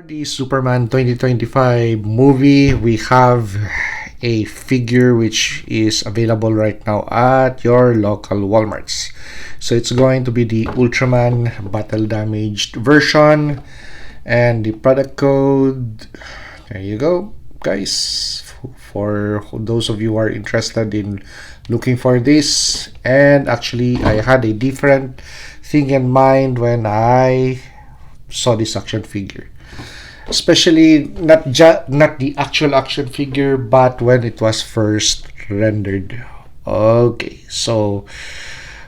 the Superman 2025 movie, we have a figure which is available right now at your local Walmarts. So it's going to be the Ultraman battle damaged version, and the product code, there you go guys, for those of you who are interested in looking for this. And actually I had a different thing in mind when I saw this action figure, especially not the actual action figure, but when it was first rendered. Okay, so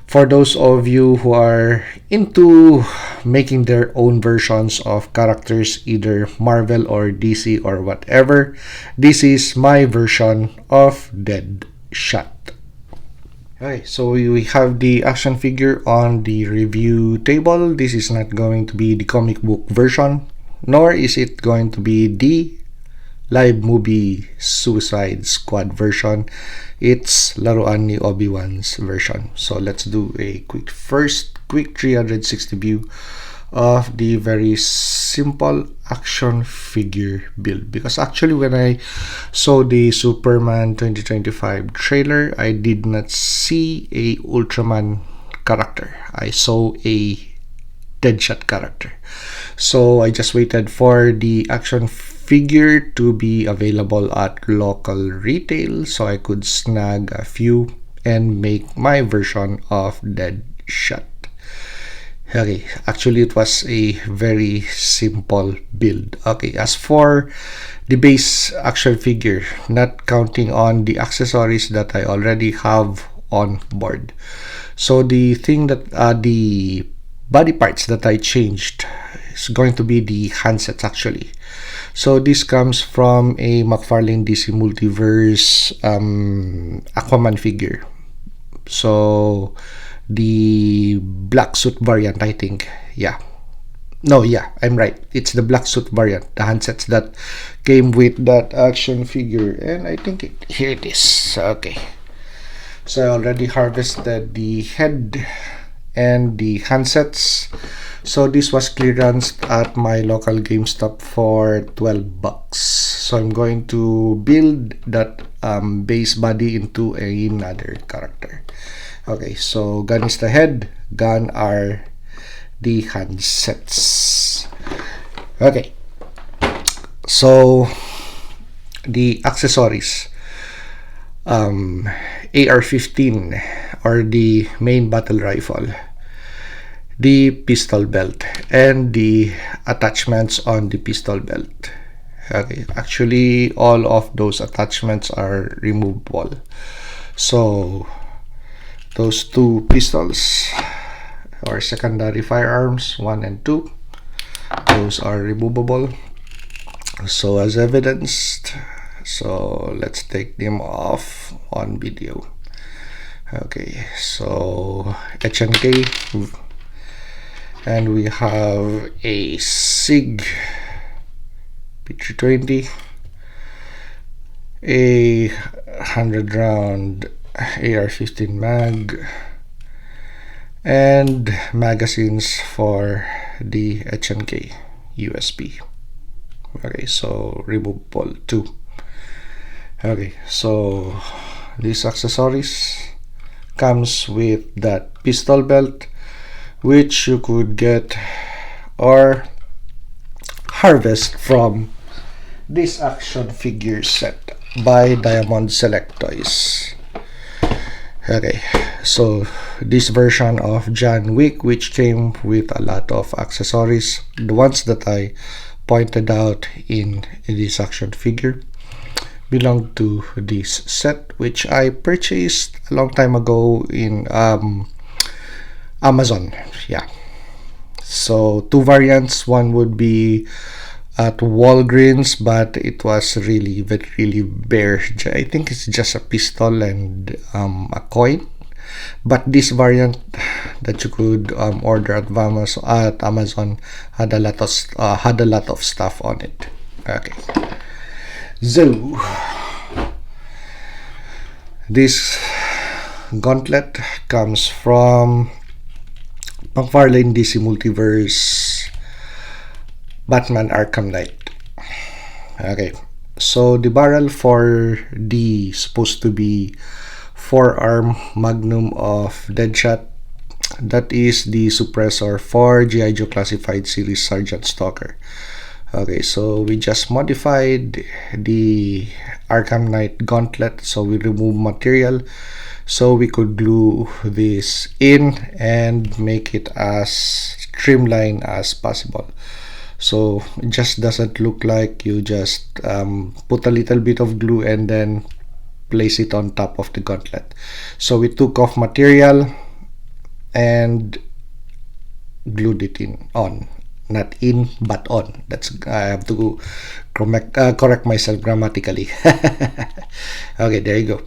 for those of you who are into making their own versions of characters, either Marvel or DC or whatever, this is my version of Deadshot. Okay, so we have the action figure on the review table. This is not going to be the comic book version, nor is it going to be the live movie Suicide Squad version. It's Laruan ni Obi-Wan's version. So let's do a quick 360 view of the very simple action figure build, because actually when I saw the Superman 2025 trailer, I did not see a Ultraman character. I saw a Deadshot character. So I just waited for the action figure to be available at local retail so I could snag a few and make my version of Deadshot. Okay, actually it was a very simple build. Okay, as for the base action figure, not counting on the accessories that I already have on board, so the thing that the body parts that I changed is going to be the handsets actually. So this comes from a Mcfarlane DC Multiverse Aquaman figure. So the black suit variant, I think. I'm right, it's the black suit variant, the handsets that came with that action figure. And I think here it is. Okay, so I already harvested the head and the handsets. So this was clearanced at my local GameStop for $12. So I'm going to build that base body into another character. Okay, so gun is the head, gun are the handsets. Okay, so the accessories, AR-15 or the main battle rifle, the pistol belt, and the attachments on the pistol belt. Okay, actually all of those attachments are removable. So those two pistols or secondary firearms 1 and 2, those are removable, so as evidenced. So let's take them off on video. Okay, so H&K, and we have a SIG P320, a 100 round AR-15 mag, and magazines for the H&K USB. Okay, so removable too. Okay, so these accessories comes with that pistol belt, which you could get or harvest from this action figure set by Diamond Select Toys. Okay, so this version of John Wick, which came with a lot of accessories, the ones that I pointed out in this action figure, belong to this set, which I purchased a long time ago in Amazon. Yeah, so two variants. One would be at Walgreens, but it was really bare. I think it's just a pistol and a coin. But this variant that you could order at Amazon had a lot of stuff on it. Okay, so this gauntlet comes from Mcfarlane DC Multiverse Batman Arkham Knight. Okay, so the barrel for the supposed to be forearm magnum of Deadshot, that is the suppressor for G.I. Joe Classified Series Sergeant Stalker. Okay, so we just modified the Arkham Knight gauntlet, so we remove material so we could glue this in and make it as streamlined as possible. So it just doesn't look like you just put a little bit of glue and then place it on top of the gauntlet. So we took off material and glued it on, not in but on. That's, I have to correct myself grammatically. Okay, there you go.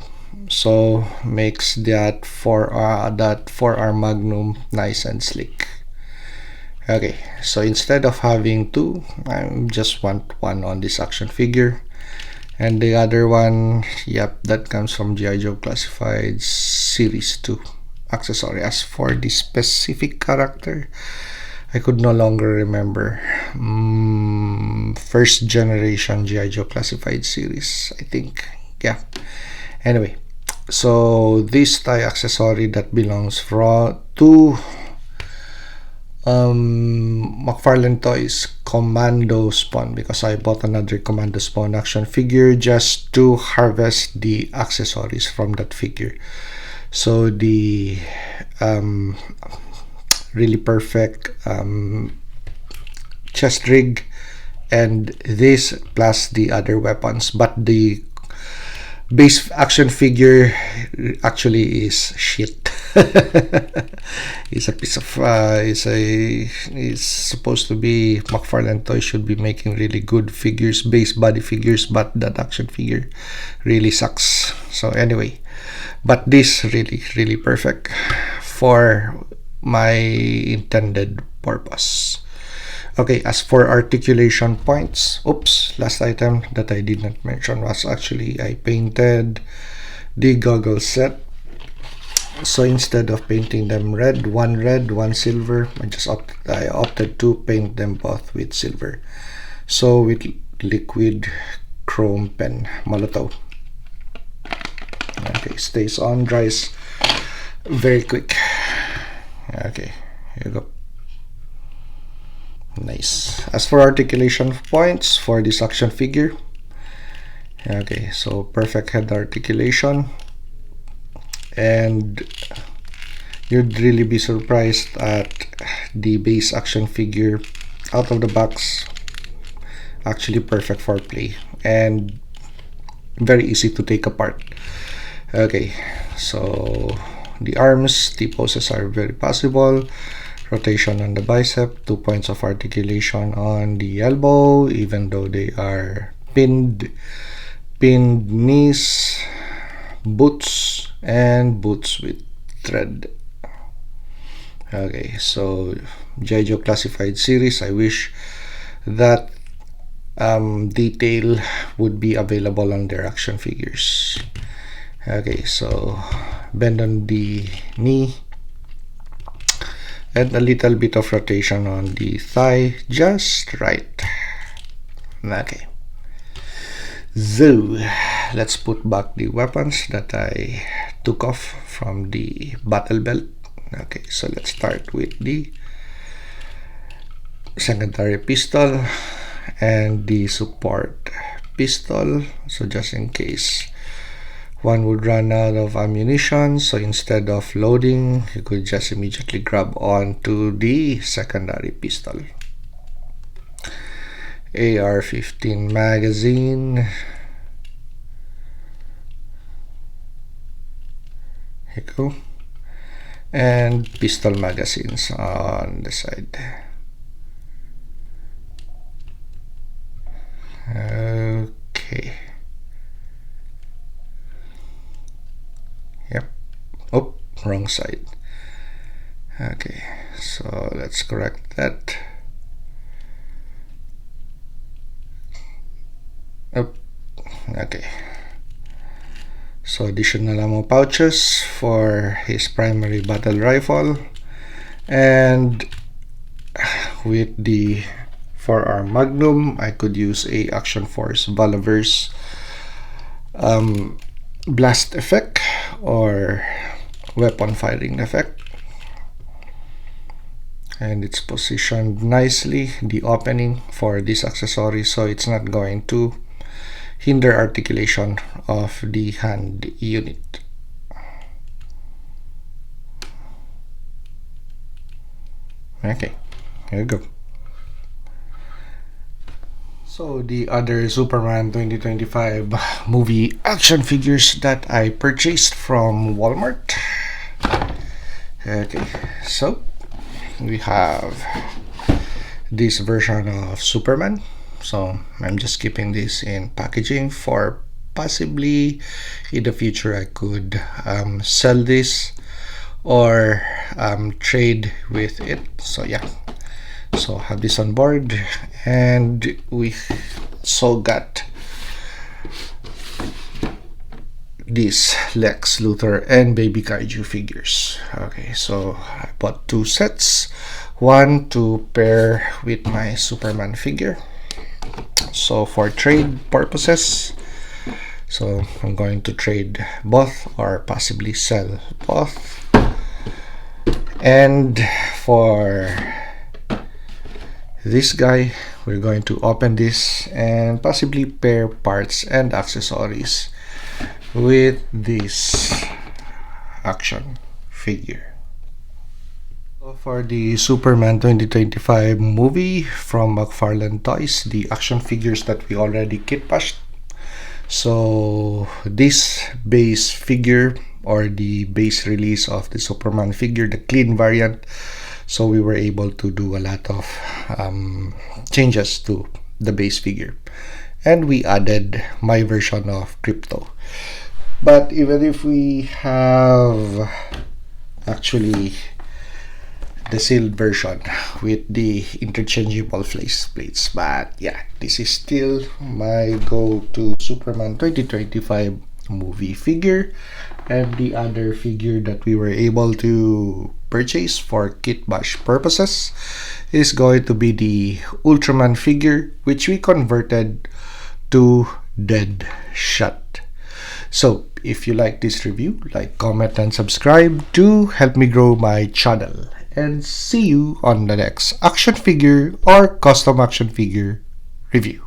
So makes that forearm magnum nice and sleek. Okay, so instead of having two, I just want one on this action figure, and the other one, yep, that comes from G.I. Joe Classified Series 2 accessory. As for the specific character, I could no longer remember. First generation G.I. Joe Classified Series, I think. Yeah. Anyway, so this tie accessory that belongs to Mcfarlane Toys Commando Spawn, because I bought another Commando Spawn action figure just to harvest the accessories from that figure. So the really perfect chest rig and this plus the other weapons, but the base action figure actually is shit. It's a piece of it's supposed to be, Mcfarlane Toys should be making really good figures, base body figures, but that action figure really sucks. So anyway, but this really perfect for my intended purpose. Okay, as for articulation points, oops, last item that I did not mention was actually I painted the goggle set. So instead of painting them red, one silver, I opted to paint them both with silver. So with liquid chrome pen, Molotov. Okay, stays on, dries very quick. Okay, here you go. Nice. As for articulation points for this action figure, okay, so perfect head articulation, and you'd really be surprised at the base action figure out of the box. Actually perfect for play and very easy to take apart. Okay, so the arms, the poses are very possible. Rotation on the bicep, 2 points of articulation on the elbow, even though they are pinned knees, boots, and boots with thread. Okay, so G.I. Joe Classified Series, I wish that detail would be available on their action figures. Okay, so bend on the knee and a little bit of rotation on the thigh, just right. Okay, so let's put back the weapons that I took off from the battle belt. Okay, so let's start with the secondary pistol and the support pistol. So just in case one would run out of ammunition, so instead of loading, you could just immediately grab onto the secondary pistol. AR-15 magazine. Here you go. And pistol magazines on the side. Okay. Yep. Oh, wrong side. Okay, so let's correct that. Oh, okay. So additional ammo pouches for his primary battle rifle, and with the For our Magnum, I could use a Action Force Valaverse blast effect or weapon firing effect. And it's positioned nicely, the opening for this accessory, so it's not going to hinder articulation of the hand unit. Okay, here we go. So the other Superman 2025 movie action figures that I purchased from Walmart. Okay, so we have this version of Superman. So I'm just keeping this in packaging for possibly in the future I could sell this or trade with it. So yeah, so have this on board, and we so got these Lex Luthor and Baby Kaiju figures. Okay, so I bought two sets, one to pair with my Superman figure, so for trade purposes. So I'm going to trade both or possibly sell both. And for this guy, we're going to open this and possibly pair parts and accessories with this action figure. So for the Superman 2025 movie from Mcfarlane Toys, the action figures that we already kitbashed. So this base figure, or the base release of the Superman figure, the clean variant, so we were able to do a lot of changes to the base figure, and we added my version of Crypto. But even if we have actually the sealed version with the interchangeable face plates, but yeah, this is still my go-to Superman 2025 movie figure. And the other figure that we were able to purchase for kitbash purposes is going to be the Ultraman figure, which we converted to Deadshot. So if you like this review, like, comment, and subscribe to help me grow my channel. And see you on the next action figure or custom action figure review.